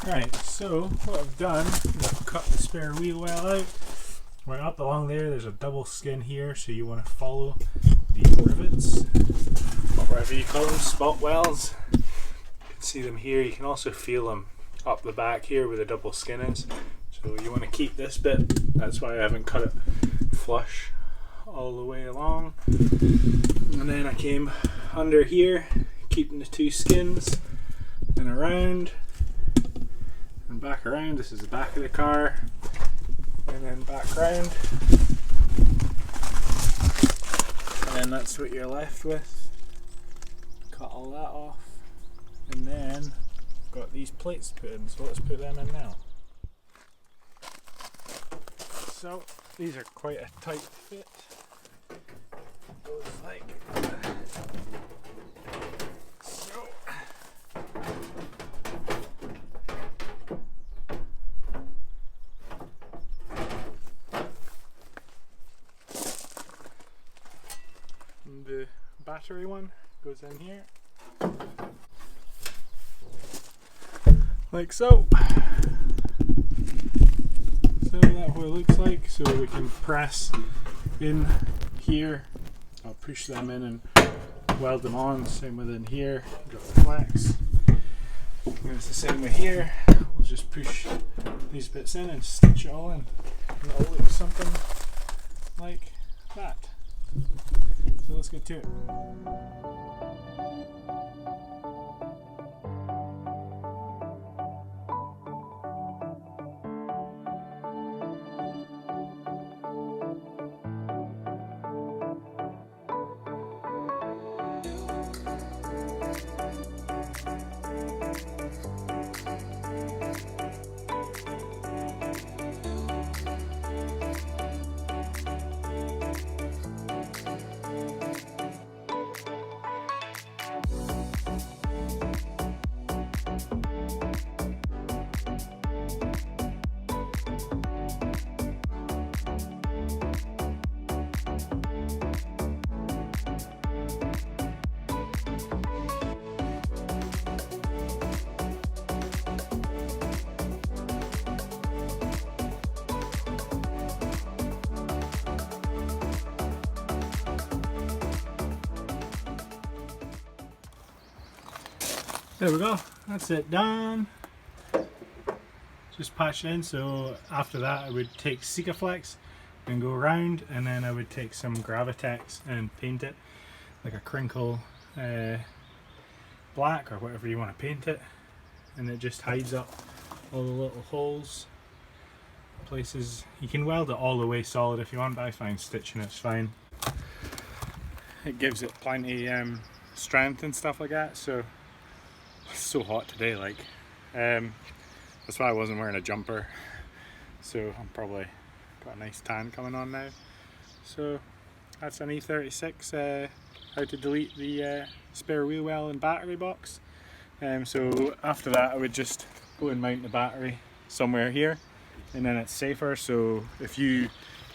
Right, so what I've done is I've cut the spare wheel well out. Right up along there's a double skin here, so you want to follow the rivets, or whatever you call them, spot wells. You can see them here. You can also feel them up the back here where the double skin is. So you want to keep this bit. That's why I haven't cut it flush all the way along. And then I came under here, keeping the two skins, and around and back around. This is the back of the car, and then back round, and then that's what you're left with. Cut all that off, and then got these plates to put in, so let's put them in now. So these are quite a tight fit. Goes like so. And the battery one goes in here, like so. So that's what it looks like. So we can press in here. I'll push them in and weld them on. Same with in here. Got the flex. And it's the same with here. We'll just push these bits in and stitch it all in. And it'll look something like that. So let's get to it. There we go, that's it done. Just patched in. So after that I would take Sikaflex and go around, and then I would take some Gravitex and paint it like a crinkle black or whatever you want to paint it, and it just hides up all the little holes, places. You can weld it all the way solid if you want, but I find stitching it's fine. It gives it plenty strength and stuff like that. So it's so hot today, like that's why I wasn't wearing a jumper, so I'm probably got a nice tan coming on now. So that's an E36 how to delete the spare wheel well and battery box. So after that I would just go and mount the battery somewhere here, and then it's safer. So if you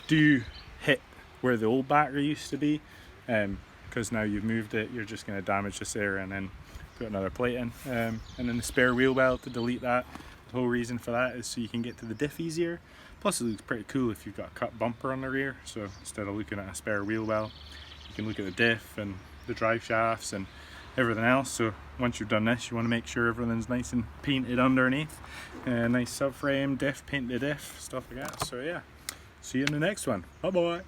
do hit where the old battery used to be, because now you've moved it, you're just going to damage this area and then put another plate in. And then the spare wheel well, to delete that, the whole reason for that is so you can get to the diff easier. Plus it looks pretty cool if you've got a cut bumper on the rear, so instead of looking at a spare wheel well, you can look at the diff and the drive shafts and everything else. So once you've done this, you want to make sure everything's nice and painted underneath, nice subframe, diff, paint the diff, stuff like that. So yeah, see you in the next one. Bye bye.